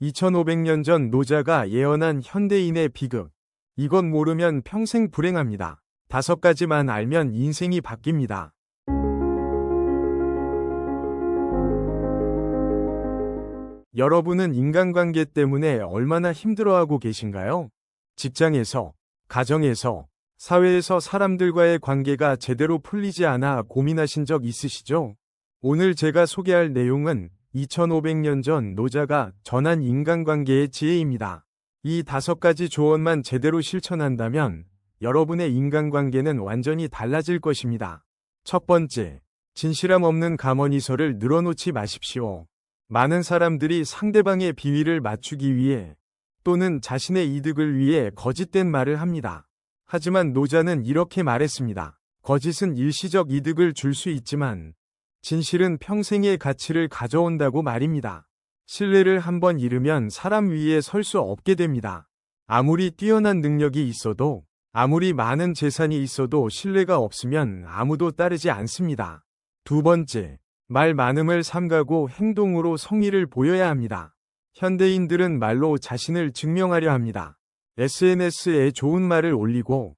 2500년 전 노자가 예언한 현대인의 비극. 이것 모르면 평생 불행합니다. 5가지만 알면 인생이 바뀝니다. 여러분은 인간관계 때문에 얼마나 힘들어하고 계신가요? 직장에서, 가정에서, 사회에서 사람들과의 관계가 제대로 풀리지 않아 고민하신 적 있으시죠? 오늘 제가 소개할 내용은 2500년 전 노자가 전한 인간관계의 지혜입니다. 이 5가지 조언만 제대로 실천한다면 여러분의 인간관계는 완전히 달라질 것입니다. 첫 번째, 진실함 없는 감언이설을 늘어놓지 마십시오. 많은 사람들이 상대방의 비위를 맞추기 위해 또는 자신의 이득을 위해 거짓된 말을 합니다. 하지만 노자는 이렇게 말했습니다. 거짓은 일시적 이득을 줄 수 있지만 진실은 평생의 가치를 가져온다고 말입니다. 신뢰를 한번 잃으면 사람 위에 설 수 없게 됩니다. 아무리 뛰어난 능력이 있어도, 아무리 많은 재산이 있어도 신뢰가 없으면 아무도 따르지 않습니다. 두 번째, 말 많음을 삼가고 행동으로 성의를 보여야 합니다. 현대인들은 말로 자신을 증명하려 합니다. SNS에 좋은 말을 올리고,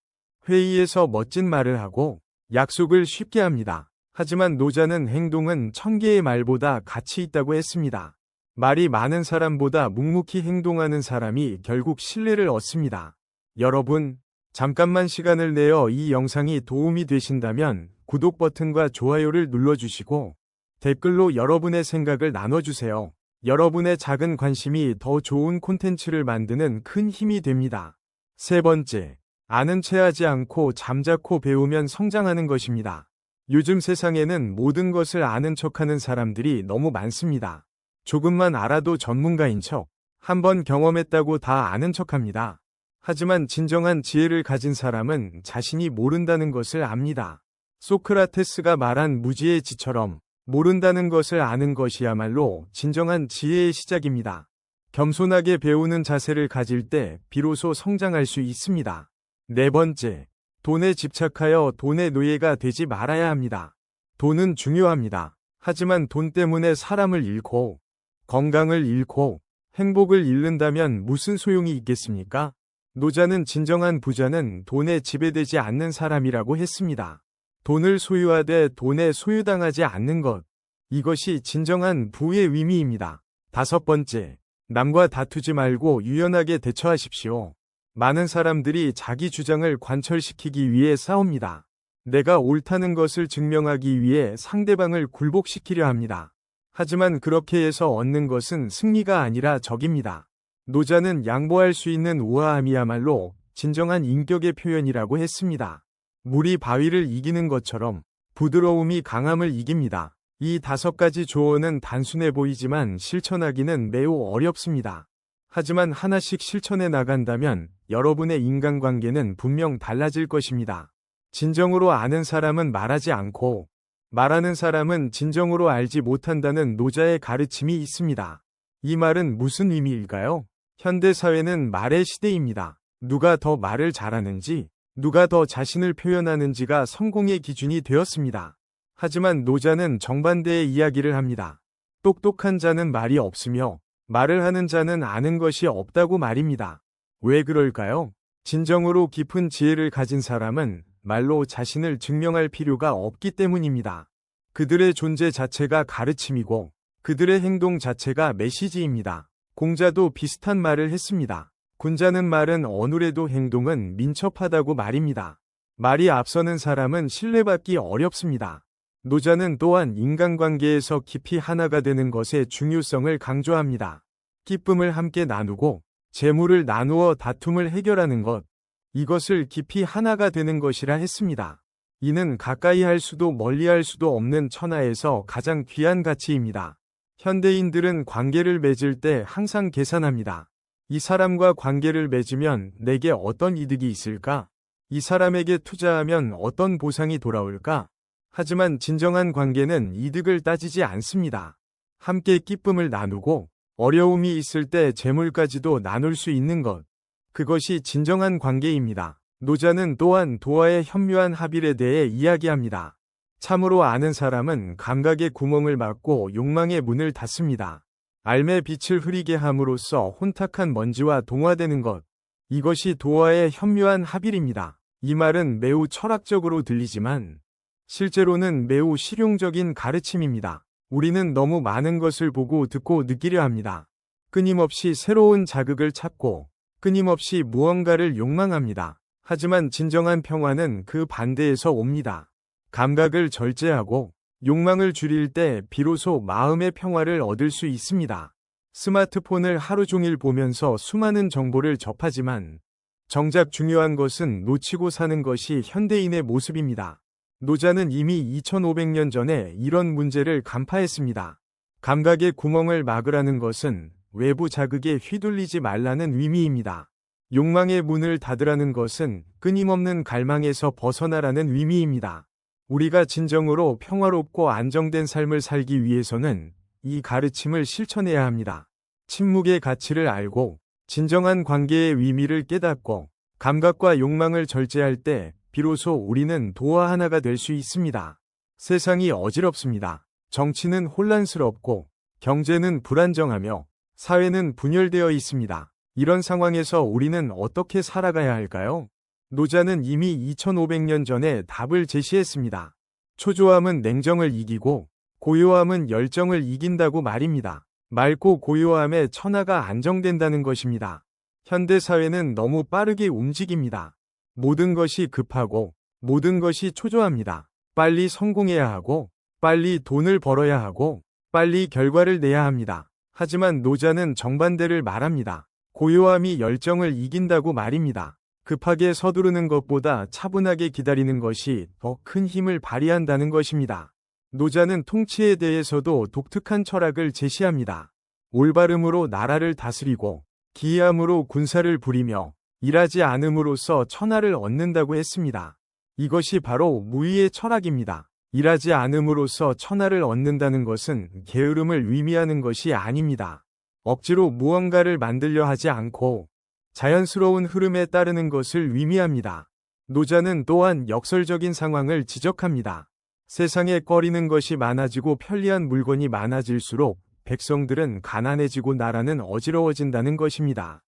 회의에서 멋진 말을 하고, 약속을 쉽게 합니다. 하지만 노자는 행동은 1000개의 말보다 가치 있다고 했습니다. 말이 많은 사람보다 묵묵히 행동하는 사람이 결국 신뢰를 얻습니다. 여러분, 잠깐만 시간을 내어 이 영상이 도움이 되신다면 구독 버튼과 좋아요를 눌러주시고 댓글로 여러분의 생각을 나눠주세요. 여러분의 작은 관심이 더 좋은 콘텐츠를 만드는 큰 힘이 됩니다. 세 번째, 아는 체 하지 않고 잠자코 배우면 성장하는 것입니다. 요즘 세상에는 모든 것을 아는 척하는 사람들이 너무 많습니다. 조금만 알아도 전문가인 척, 한번 경험했다고 다 아는 척합니다. 하지만 진정한 지혜를 가진 사람은 자신이 모른다는 것을 압니다. 소크라테스가 말한 무지의 지처럼 모른다는 것을 아는 것이야말로 진정한 지혜의 시작입니다. 겸손하게 배우는 자세를 가질 때 비로소 성장할 수 있습니다. 네 번째, 돈에 집착하여 돈의 노예가 되지 말아야 합니다. 돈은 중요합니다. 하지만 돈 때문에 사람을 잃고, 건강을 잃고, 행복을 잃는다면 무슨 소용이 있겠습니까? 노자는 진정한 부자는 돈에 지배되지 않는 사람이라고 했습니다. 돈을 소유하되 돈에 소유당하지 않는 것. 이것이 진정한 부의 의미입니다. 5번째, 남과 다투지 말고 유연하게 대처하십시오. 많은 사람들이 자기 주장을 관철시키기 위해 싸웁니다. 내가 옳다는 것을 증명하기 위해 상대방을 굴복시키려 합니다. 하지만 그렇게 해서 얻는 것은 승리가 아니라 적입니다. 노자는 양보할 수 있는 우아함이야말로 진정한 인격의 표현이라고 했습니다. 물이 바위를 이기는 것처럼 부드러움이 강함을 이깁니다. 이 5가지 조언은 단순해 보이지만 실천하기는 매우 어렵습니다. 하지만 하나씩 실천해 나간다면 여러분의 인간관계는 분명 달라질 것입니다. 진정으로 아는 사람은 말하지 않고, 말하는 사람은 진정으로 알지 못한다는 노자의 가르침이 있습니다. 이 말은 무슨 의미일까요? 현대사회는 말의 시대입니다. 누가 더 말을 잘하는지, 누가 더 자신을 표현하는지가 성공의 기준이 되었습니다. 하지만 노자는 정반대의 이야기를 합니다. 똑똑한 자는 말이 없으며 말을 하는 자는 아는 것이 없다고 말입니다. 왜 그럴까요? 진정으로 깊은 지혜를 가진 사람은 말로 자신을 증명할 필요가 없기 때문입니다. 그들의 존재 자체가 가르침이고 그들의 행동 자체가 메시지입니다. 공자도 비슷한 말을 했습니다. 군자는 말은 어눌해도 행동은 민첩하다고 말입니다. 말이 앞서는 사람은 신뢰받기 어렵습니다. 노자는 또한 인간관계에서 깊이 하나가 되는 것의 중요성을 강조합니다. 기쁨을 함께 나누고 재물을 나누어 다툼을 해결하는 것, 이것을 깊이 하나가 되는 것이라 했습니다. 이는 가까이 할 수도 멀리 할 수도 없는 천하에서 가장 귀한 가치입니다. 현대인들은 관계를 맺을 때 항상 계산합니다. 이 사람과 관계를 맺으면 내게 어떤 이득이 있을까? 이 사람에게 투자하면 어떤 보상이 돌아올까? 하지만 진정한 관계는 이득을 따지지 않습니다. 함께 기쁨을 나누고 어려움이 있을 때 재물까지도 나눌 수 있는 것. 그것이 진정한 관계입니다. 노자는 또한 도화의 현묘한 합일에 대해 이야기합니다. 참으로 아는 사람은 감각의 구멍을 막고 욕망의 문을 닫습니다. 알매 빛을 흐리게 함으로써 혼탁한 먼지와 동화되는 것. 이것이 도화의 현묘한 합일입니다. 이 말은 매우 철학적으로 들리지만 실제로는 매우 실용적인 가르침입니다. 우리는 너무 많은 것을 보고 듣고 느끼려 합니다. 끊임없이 새로운 자극을 찾고 끊임없이 무언가를 욕망합니다. 하지만 진정한 평화는 그 반대에서 옵니다. 감각을 절제하고 욕망을 줄일 때 비로소 마음의 평화를 얻을 수 있습니다. 스마트폰을 하루 종일 보면서 수많은 정보를 접하지만 정작 중요한 것은 놓치고 사는 것이 현대인의 모습입니다. 노자는 이미 2500년 전에 이런 문제를 간파했습니다. 감각의 구멍을 막으라는 것은 외부 자극에 휘둘리지 말라는 의미입니다. 욕망의 문을 닫으라는 것은 끊임없는 갈망에서 벗어나라는 의미입니다. 우리가 진정으로 평화롭고 안정된 삶을 살기 위해서는 이 가르침을 실천해야 합니다. 침묵의 가치를 알고 진정한 관계의 의미를 깨닫고 감각과 욕망을 절제할 때 비로소 우리는 도화 하나가 될 수 있습니다. 세상이 어지럽습니다. 정치는 혼란스럽고 경제는 불안정하며 사회는 분열되어 있습니다. 이런 상황에서 우리는 어떻게 살아가야 할까요? 노자는 이미 2500년 전에 답을 제시했습니다. 초조함은 냉정을 이기고 고요함은 열정을 이긴다고 말입니다. 맑고 고요함에 천하가 안정된다는 것입니다. 현대 사회는 너무 빠르게 움직입니다. 모든 것이 급하고 모든 것이 초조합니다. 빨리 성공해야 하고 빨리 돈을 벌어야 하고 빨리 결과를 내야 합니다. 하지만 노자는 정반대를 말합니다. 고요함이 열정을 이긴다고 말입니다. 급하게 서두르는 것보다 차분하게 기다리는 것이 더 큰 힘을 발휘한다는 것입니다. 노자는 통치에 대해서도 독특한 철학을 제시합니다. 올바름으로 나라를 다스리고 기이함으로 군사를 부리며 일하지 않음으로써 천하를 얻는다고 했습니다. 이것이 바로 무위의 철학입니다. 일하지 않음으로써 천하를 얻는다는 것은 게으름을 의미하는 것이 아닙니다. 억지로 무언가를 만들려 하지 않고 자연스러운 흐름에 따르는 것을 의미합니다. 노자는 또한 역설적인 상황을 지적합니다. 세상에 꺼리는 것이 많아지고 편리한 물건이 많아질수록 백성들은 가난해지고 나라는 어지러워진다는 것입니다.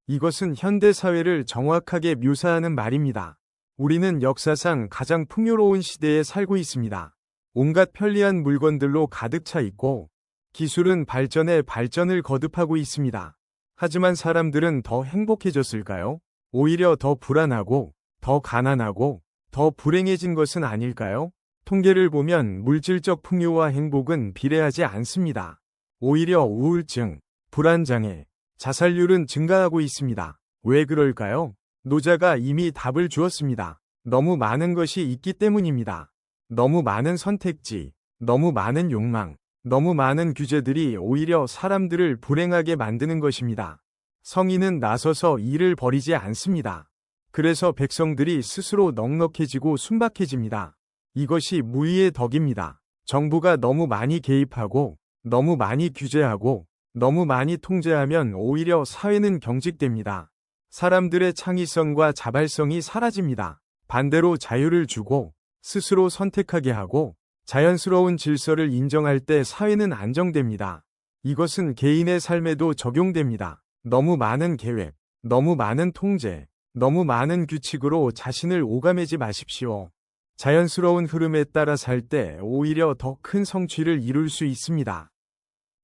이것은 현대 사회를 정확하게 묘사하는 말입니다. 우리는 역사상 가장 풍요로운 시대에 살고 있습니다. 온갖 편리한 물건들로 가득 차 있고 기술은 발전에 발전을 거듭하고 있습니다. 하지만 사람들은 더 행복해졌을까요? 오히려 더 불안하고 더 가난하고 더 불행해진 것은 아닐까요? 통계를 보면 물질적 풍요와 행복은 비례하지 않습니다. 오히려 우울증, 불안장애, 자살률은 증가하고 있습니다. 왜 그럴까요? 노자가 이미 답을 주었습니다. 너무 많은 것이 있기 때문입니다. 너무 많은 선택지, 너무 많은 욕망, 너무 많은 규제들이 오히려 사람들을 불행하게 만드는 것입니다. 성인은 나서서 일을 벌이지 않습니다. 그래서 백성들이 스스로 넉넉해지고 순박해집니다. 이것이 무위의 덕입니다. 정부가 너무 많이 개입하고 너무 많이 규제하고 너무 많이 통제하면 오히려 사회는 경직됩니다. 사람들의 창의성과 자발성이 사라집니다. 반대로 자유를 주고 스스로 선택하게 하고 자연스러운 질서를 인정할 때 사회는 안정됩니다. 이것은 개인의 삶에도 적용됩니다. 너무 많은 계획, 너무 많은 통제, 너무 많은 규칙으로 자신을 오가매지 마십시오. 자연스러운 흐름에 따라 살 때 오히려 더 큰 성취를 이룰 수 있습니다.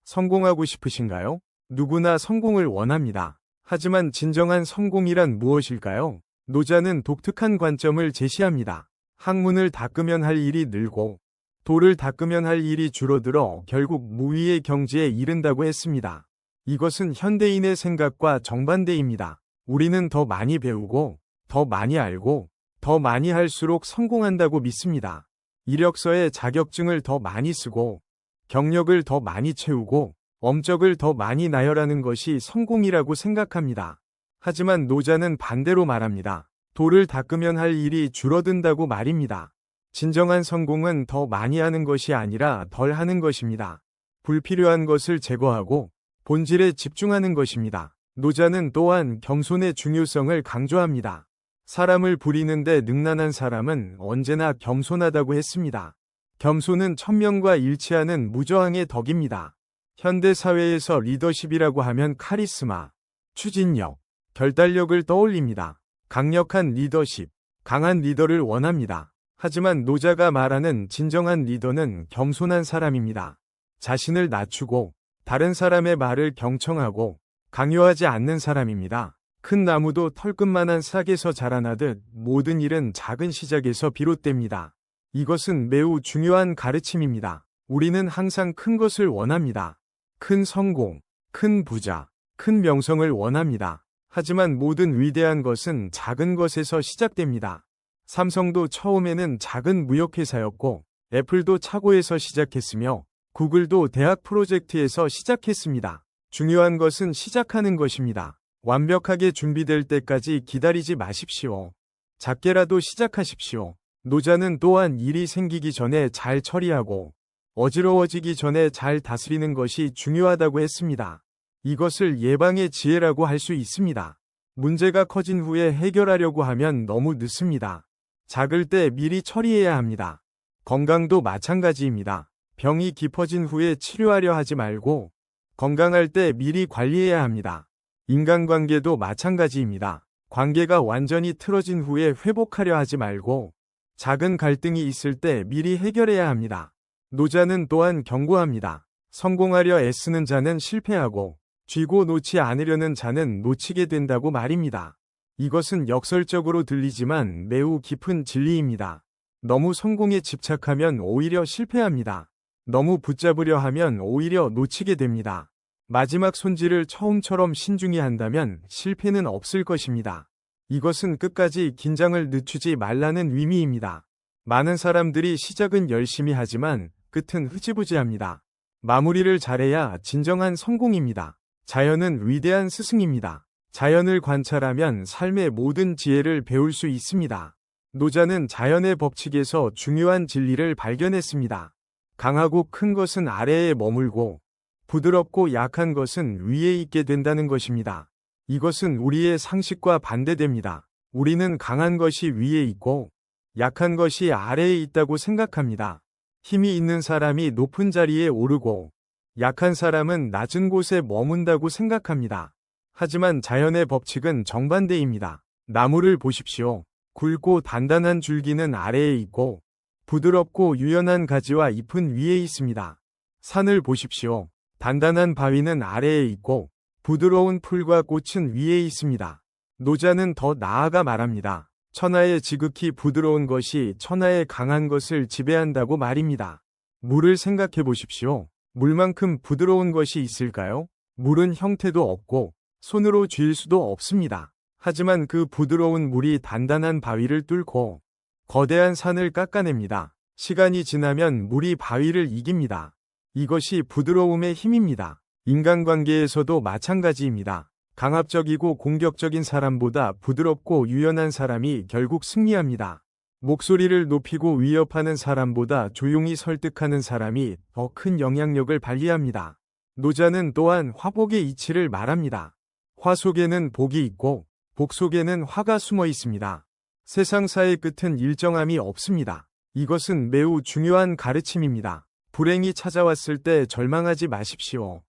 성공하고 싶으신가요? 누구나 성공을 원합니다. 하지만 진정한 성공이란 무엇일까요? 노자는 독특한 관점을 제시합니다. 학문을 닦으면 할 일이 늘고 돌을 닦으면 할 일이 줄어들어 결국 무위의 경지에 이른다고 했습니다. 이것은 현대인의 생각과 정반대입니다. 우리는 더 많이 배우고 더 많이 알고 더 많이 할수록 성공한다고 믿습니다. 이력서에 자격증을 더 많이 쓰고 경력을 더 많이 채우고 업적을 더 많이 나열하는 것이 성공이라고 생각합니다. 하지만 노자는 반대로 말합니다. 돌을 닦으면 할 일이 줄어든다고 말입니다. 진정한 성공은 더 많이 하는 것이 아니라 덜 하는 것입니다. 불필요한 것을 제거하고 본질에 집중하는 것입니다. 노자는 또한 겸손의 중요성을 강조합니다. 사람을 부리는데 능란한 사람은 언제나 겸손하다고 했습니다. 겸손은 천명과 일치하는 무저항의 덕입니다. 현대 사회에서 리더십이라고 하면 카리스마, 추진력, 결단력을 떠올립니다. 강력한 리더십, 강한 리더를 원합니다. 하지만 노자가 말하는 진정한 리더는 겸손한 사람입니다. 자신을 낮추고 다른 사람의 말을 경청하고 강요하지 않는 사람입니다. 큰 나무도 털끝만한 싹에서 자라나듯 모든 일은 작은 시작에서 비롯됩니다. 이것은 매우 중요한 가르침입니다. 우리는 항상 큰 것을 원합니다. 큰 성공, 큰 부자, 큰 명성을 원합니다. 하지만 모든 위대한 것은 작은 것에서 시작됩니다. 삼성도 처음에는 작은 무역회사였고, 애플도 차고에서 시작했으며, 구글도 대학 프로젝트에서 시작했습니다. 중요한 것은 시작하는 것입니다. 완벽하게 준비될 때까지 기다리지 마십시오. 작게라도 시작하십시오. 노자는 또한 일이 생기기 전에 잘 처리하고 어지러워지기 전에 잘 다스리는 것이 중요하다고 했습니다. 이것을 예방의 지혜라고 할 수 있습니다. 문제가 커진 후에 해결하려고 하면 너무 늦습니다. 작을 때 미리 처리해야 합니다. 건강도 마찬가지입니다. 병이 깊어진 후에 치료하려 하지 말고 건강할 때 미리 관리해야 합니다. 인간관계도 마찬가지입니다. 관계가 완전히 틀어진 후에 회복하려 하지 말고 작은 갈등이 있을 때 미리 해결해야 합니다. 노자는 또한 경고합니다. 성공하려 애쓰는 자는 실패하고 쥐고 놓지 않으려는 자는 놓치게 된다고 말입니다. 이것은 역설적으로 들리지만 매우 깊은 진리입니다. 너무 성공에 집착하면 오히려 실패합니다. 너무 붙잡으려 하면 오히려 놓치게 됩니다. 마지막 손질을 처음처럼 신중히 한다면 실패는 없을 것입니다. 이것은 끝까지 긴장을 늦추지 말라는 의미입니다. 많은 사람들이 시작은 열심히 하지만 끝은 흐지부지합니다. 마무리를 잘해야 진정한 성공입니다. 자연은 위대한 스승입니다. 자연을 관찰하면 삶의 모든 지혜를 배울 수 있습니다. 노자는 자연의 법칙에서 중요한 진리를 발견했습니다. 강하고 큰 것은 아래에 머물고 부드럽고 약한 것은 위에 있게 된다는 것입니다. 이것은 우리의 상식과 반대됩니다. 우리는 강한 것이 위에 있고 약한 것이 아래에 있다고 생각합니다. 힘이 있는 사람이 높은 자리에 오르고 약한 사람은 낮은 곳에 머문다고 생각합니다. 하지만 자연의 법칙은 정반대입니다. 나무를 보십시오. 굵고 단단한 줄기는 아래에 있고 부드럽고 유연한 가지와 잎은 위에 있습니다. 산을 보십시오. 단단한 바위는 아래에 있고 부드러운 풀과 꽃은 위에 있습니다. 노자는 더 나아가 말합니다. 천하의 지극히 부드러운 것이 천하의 강한 것을 지배한다고 말입니다. 물을 생각해 보십시오. 물만큼 부드러운 것이 있을까요? 물은 형태도 없고 손으로 쥘 수도 없습니다. 하지만 그 부드러운 물이 단단한 바위를 뚫고 거대한 산을 깎아냅니다. 시간이 지나면 물이 바위를 이깁니다. 이것이 부드러움의 힘입니다. 인간관계에서도 마찬가지입니다. 강압적이고 공격적인 사람보다 부드럽고 유연한 사람이 결국 승리합니다. 목소리를 높이고 위협하는 사람보다 조용히 설득하는 사람이 더 큰 영향력을 발휘합니다. 노자는 또한 화복의 이치를 말합니다. 화 속에는 복이 있고 복 속에는 화가 숨어 있습니다. 세상사의 끝은 일정함이 없습니다. 이것은 매우 중요한 가르침입니다. 불행이 찾아왔을 때 절망하지 마십시오.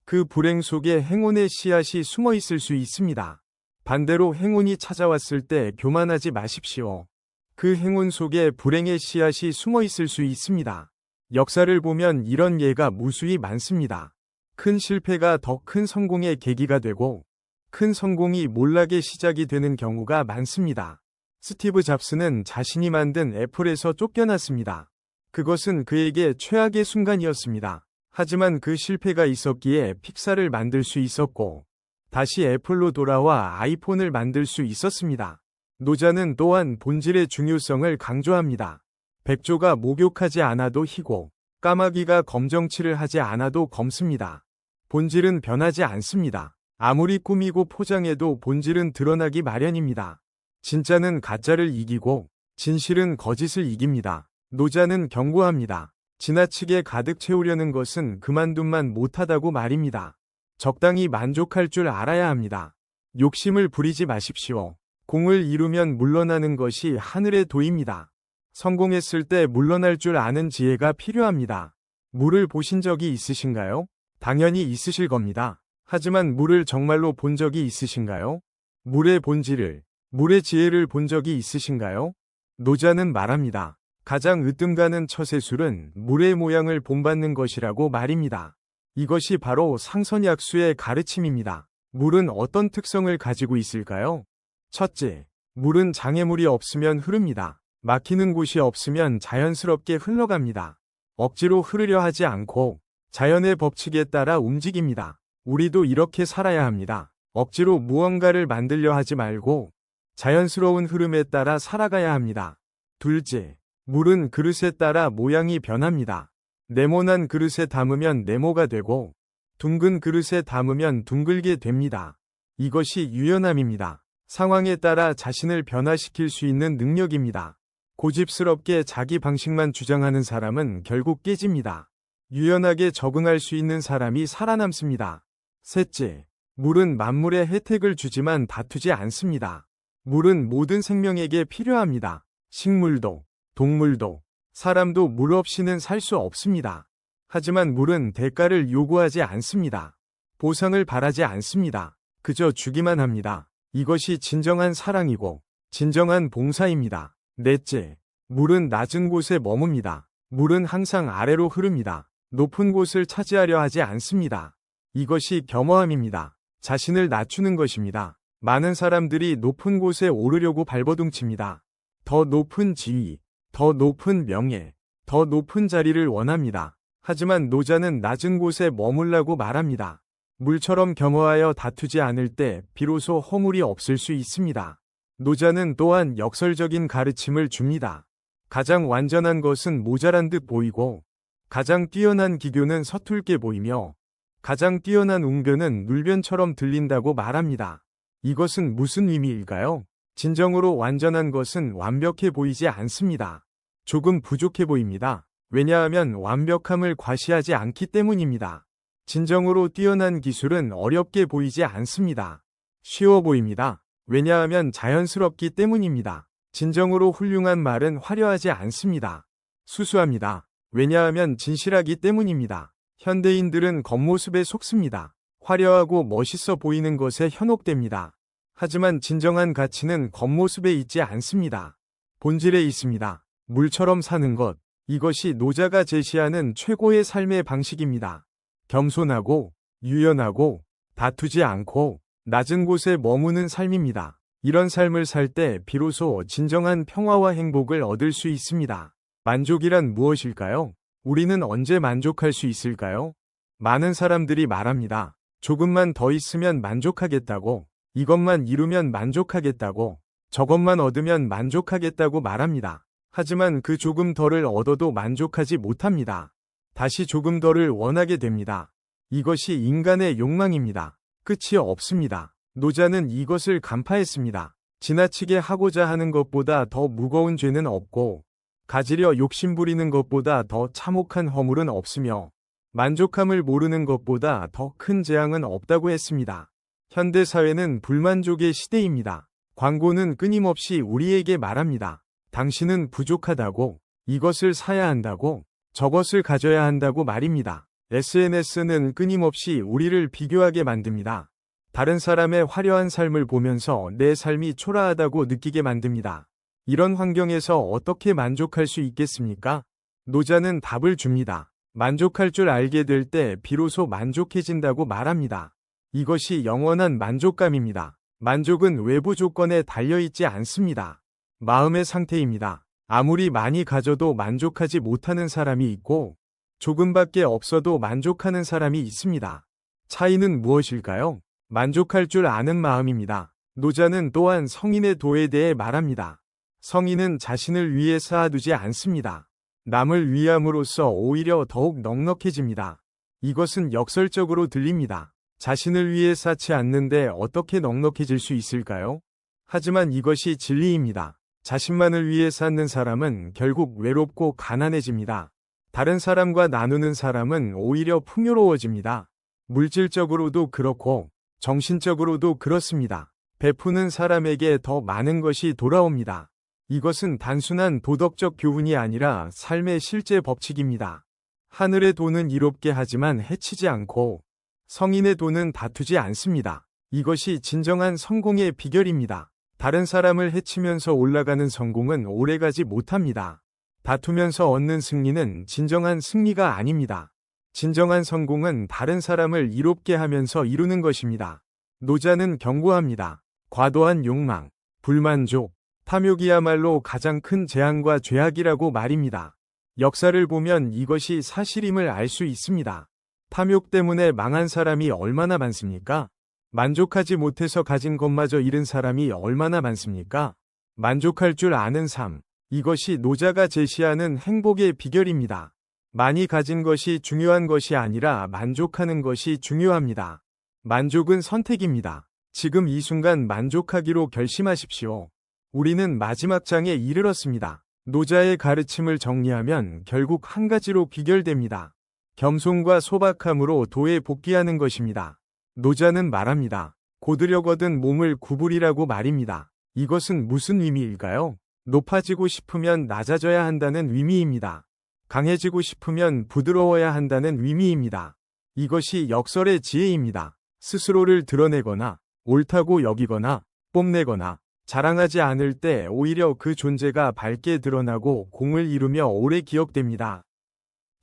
그 불행 속에 행운의 씨앗이 숨어 있을 수 있습니다. 반대로 행운이 찾아왔을 때 교만하지 마십시오. 그 행운 속에 불행의 씨앗이 숨어 있을 수 있습니다. 역사를 보면 이런 예가 무수히 많습니다. 큰 실패가 더 큰 성공의 계기가 되고 큰 성공이 몰락의 시작이 되는 경우가 많습니다. 스티브 잡스는 자신이 만든 애플에서 쫓겨났습니다. 그것은 그에게 최악의 순간이었습니다. 하지만 그 실패가 있었기에 픽사를 만들 수 있었고 다시 애플로 돌아와 아이폰을 만들 수 있었습니다. 노자는 또한 본질의 중요성을 강조합니다. 백조가 목욕하지 않아도 희고 까마귀가 검정칠을 하지 않아도 검습니다. 본질은 변하지 않습니다. 아무리 꾸미고 포장해도 본질은 드러나기 마련입니다. 진짜는 가짜를 이기고 진실은 거짓을 이깁니다. 노자는 경고합니다. 지나치게 가득 채우려는 것은 그만둔만 못하다고 말입니다. 적당히 만족할 줄 알아야 합니다. 욕심을 부리지 마십시오. 공을 이루면 물러나는 것이 하늘의 도입니다. 성공했을 때 물러날 줄 아는 지혜가 필요합니다. 물을 보신 적이 있으신가요? 당연히 있으실 겁니다. 하지만 물을 정말로 본 적이 있으신가요? 물의 본질을, 물의 지혜를 본 적이 있으신가요? 노자는 말합니다. 가장 으뜸가는 처세술은 물의 모양을 본받는 것이라고 말입니다. 이것이 바로 상선약수의 가르침입니다. 물은 어떤 특성을 가지고 있을까요? 첫째, 물은 장애물이 없으면 흐릅니다. 막히는 곳이 없으면 자연스럽게 흘러갑니다. 억지로 흐르려 하지 않고 자연의 법칙에 따라 움직입니다. 우리도 이렇게 살아야 합니다. 억지로 무언가를 만들려 하지 말고 자연스러운 흐름에 따라 살아가야 합니다. 둘째, 물은 그릇에 따라 모양이 변합니다. 네모난 그릇에 담으면 네모가 되고 둥근 그릇에 담으면 둥글게 됩니다. 이것이 유연함입니다. 상황에 따라 자신을 변화시킬 수 있는 능력입니다. 고집스럽게 자기 방식만 주장하는 사람은 결국 깨집니다. 유연하게 적응할 수 있는 사람이 살아남습니다. 셋째, 물은 만물에 혜택을 주지만 다투지 않습니다. 물은 모든 생명에게 필요합니다. 식물도, 동물도, 사람도 물 없이는 살 수 없습니다. 하지만 물은 대가를 요구하지 않습니다. 보상을 바라지 않습니다. 그저 주기만 합니다. 이것이 진정한 사랑이고 진정한 봉사입니다. 넷째, 물은 낮은 곳에 머뭅니다. 물은 항상 아래로 흐릅니다. 높은 곳을 차지하려 하지 않습니다. 이것이 겸허함입니다. 자신을 낮추는 것입니다. 많은 사람들이 높은 곳에 오르려고 발버둥칩니다. 더 높은 지위, 더 높은 명예, 더 높은 자리를 원합니다. 하지만 노자는 낮은 곳에 머물라고 말합니다. 물처럼 겸허하여 다투지 않을 때 비로소 허물이 없을 수 있습니다. 노자는 또한 역설적인 가르침을 줍니다. 가장 완전한 것은 모자란 듯 보이고 가장 뛰어난 기교는 서툴게 보이며 가장 뛰어난 웅변은 눌변처럼 들린다고 말합니다. 이것은 무슨 의미일까요? 진정으로 완전한 것은 완벽해 보이지 않습니다. 조금 부족해 보입니다. 왜냐하면 완벽함을 과시하지 않기 때문입니다. 진정으로 뛰어난 기술은 어렵게 보이지 않습니다. 쉬워 보입니다. 왜냐하면 자연스럽기 때문입니다. 진정으로 훌륭한 말은 화려하지 않습니다. 수수합니다. 왜냐하면 진실하기 때문입니다. 현대인들은 겉모습에 속습니다. 화려하고 멋있어 보이는 것에 현혹됩니다. 하지만 진정한 가치는 겉모습에 있지 않습니다. 본질에 있습니다. 물처럼 사는 것. 이것이 노자가 제시하는 최고의 삶의 방식입니다. 겸손하고 유연하고 다투지 않고 낮은 곳에 머무는 삶입니다. 이런 삶을 살 때 비로소 진정한 평화와 행복을 얻을 수 있습니다. 만족이란 무엇일까요? 우리는 언제 만족할 수 있을까요? 많은 사람들이 말합니다. 조금만 더 있으면 만족하겠다고, 이것만 이루면 만족하겠다고, 저것만 얻으면 만족하겠다고 말합니다. 하지만 그 조금 더를 얻어도 만족하지 못합니다. 다시 조금 더를 원하게 됩니다. 이것이 인간의 욕망입니다. 끝이 없습니다. 노자는 이것을 간파했습니다. 지나치게 하고자 하는 것보다 더 무거운 죄는 없고 가지려 욕심부리는 것보다 더 참혹한 허물은 없으며 만족함을 모르는 것보다 더 큰 재앙은 없다고 했습니다. 현대사회는 불만족의 시대입니다. 광고는 끊임없이 우리에게 말합니다. 당신은 부족하다고, 이것을 사야 한다고, 저것을 가져야 한다고 말입니다. SNS는 끊임없이 우리를 비교하게 만듭니다. 다른 사람의 화려한 삶을 보면서 내 삶이 초라하다고 느끼게 만듭니다. 이런 환경에서 어떻게 만족할 수 있겠습니까? 노자는 답을 줍니다. 만족할 줄 알게 될 때 비로소 만족해진다고 말합니다. 이것이 영원한 만족감입니다. 만족은 외부 조건에 달려있지 않습니다. 마음의 상태입니다. 아무리 많이 가져도 만족하지 못하는 사람이 있고 조금밖에 없어도 만족하는 사람이 있습니다. 차이는 무엇일까요? 만족할 줄 아는 마음입니다. 노자는 또한 성인의 도에 대해 말합니다. 성인은 자신을 위해 쌓아두지 않습니다. 남을 위함으로써 오히려 더욱 넉넉해집니다. 이것은 역설적으로 들립니다. 자신을 위해 쌓지 않는데 어떻게 넉넉해질 수 있을까요? 하지만 이것이 진리입니다. 자신만을 위해 쌓는 사람은 결국 외롭고 가난해집니다. 다른 사람과 나누는 사람은 오히려 풍요로워집니다. 물질적으로도 그렇고 정신적으로도 그렇습니다. 베푸는 사람에게 더 많은 것이 돌아옵니다. 이것은 단순한 도덕적 교훈이 아니라 삶의 실제 법칙입니다. 하늘의 돈은 이롭게 하지만 해치지 않고 성인의 돈은 다투지 않습니다. 이것이 진정한 성공의 비결입니다. 다른 사람을 해치면서 올라가는 성공은 오래가지 못합니다. 다투면서 얻는 승리는 진정한 승리가 아닙니다. 진정한 성공은 다른 사람을 이롭게 하면서 이루는 것입니다. 노자는 경고합니다. 과도한 욕망, 불만족, 탐욕이야말로 가장 큰 재앙과 죄악이라고 말입니다. 역사를 보면 이것이 사실임을 알 수 있습니다. 탐욕 때문에 망한 사람이 얼마나 많습니까? 만족하지 못해서 가진 것마저 잃은 사람이 얼마나 많습니까? 만족할 줄 아는 삶. 이것이 노자가 제시하는 행복의 비결입니다. 많이 가진 것이 중요한 것이 아니라 만족하는 것이 중요합니다. 만족은 선택입니다. 지금 이 순간 만족하기로 결심하십시오. 우리는 마지막 장에 이르렀습니다. 노자의 가르침을 정리하면 결국 한 가지로 귀결됩니다. 겸손과 소박함으로 도에 복귀하는 것입니다. 노자는 말합니다. 고드려 거둔 몸을 구부리라고 말입니다. 이것은 무슨 의미일까요? 높아지고 싶으면 낮아져야 한다는 의미입니다. 강해지고 싶으면 부드러워야 한다는 의미입니다. 이것이 역설의 지혜입니다. 스스로를 드러내거나 옳다고 여기거나 뽐내거나 자랑하지 않을 때 오히려 그 존재가 밝게 드러나고 공을 이루며 오래 기억됩니다.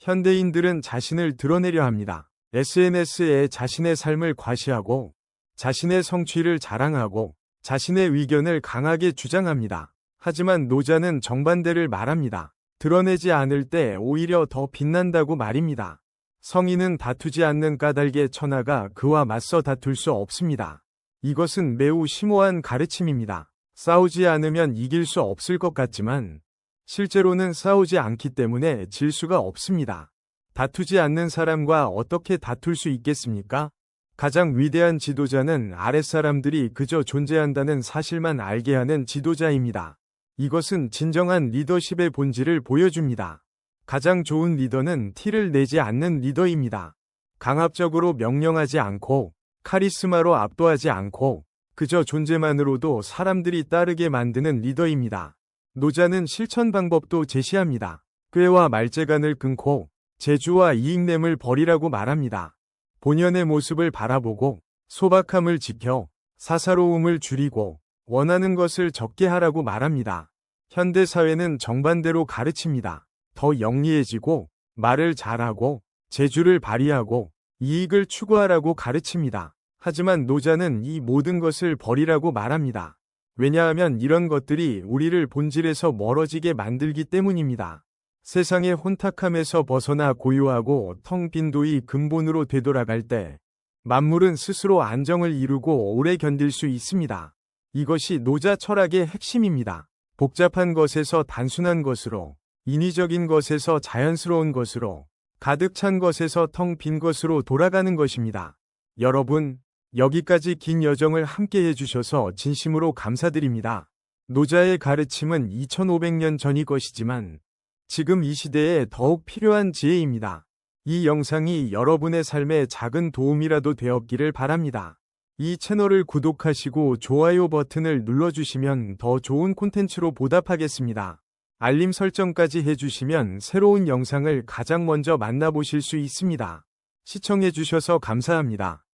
현대인들은 자신을 드러내려 합니다. SNS에 자신의 삶을 과시하고 자신의 성취를 자랑하고 자신의 의견을 강하게 주장합니다. 하지만 노자는 정반대를 말합니다. 드러내지 않을 때 오히려 더 빛난다고 말입니다. 성인은 다투지 않는 까닭에 천하가 그와 맞서 다툴 수 없습니다. 이것은 매우 심오한 가르침입니다. 싸우지 않으면 이길 수 없을 것 같지만 실제로는 싸우지 않기 때문에 질 수가 없습니다. 다투지 않는 사람과 어떻게 다툴 수 있겠습니까? 가장 위대한 지도자는 아랫사람들이 그저 존재한다는 사실만 알게 하는 지도자입니다. 이것은 진정한 리더십의 본질을 보여줍니다. 가장 좋은 리더는 티를 내지 않는 리더입니다. 강압적으로 명령하지 않고 카리스마로 압도하지 않고 그저 존재만으로도 사람들이 따르게 만드는 리더입니다. 노자는 실천 방법도 제시합니다. 꾀와 말재간을 끊고 재주와 이익냄을 버리라고 말합니다. 본연의 모습을 바라보고 소박함을 지켜 사사로움을 줄이고 원하는 것을 적게 하라고 말합니다. 현대 사회는 정반대로 가르칩니다. 더 영리해지고 말을 잘하고 재주를 발휘하고 이익을 추구하라고 가르칩니다. 하지만 노자는 이 모든 것을 버리라고 말합니다. 왜냐하면 이런 것들이 우리를 본질에서 멀어지게 만들기 때문입니다. 세상의 혼탁함에서 벗어나 고요하고 텅 빈 도의 근본으로 되돌아갈 때 만물은 스스로 안정을 이루고 오래 견딜 수 있습니다. 이것이 노자 철학의 핵심입니다. 복잡한 것에서 단순한 것으로, 인위적인 것에서 자연스러운 것으로, 가득 찬 것에서 텅 빈 것으로 돌아가는 것입니다. 여러분, 여기까지 긴 여정을 함께 해주셔서 진심으로 감사드립니다. 노자의 가르침은 2500년 전의 것이지만 지금 이 시대에 더욱 필요한 지혜입니다. 이 영상이 여러분의 삶에 작은 도움이라도 되었기를 바랍니다. 이 채널을 구독하시고 좋아요 버튼을 눌러주시면 더 좋은 콘텐츠로 보답하겠습니다. 알림 설정까지 해주시면 새로운 영상을 가장 먼저 만나보실 수 있습니다. 시청해주셔서 감사합니다.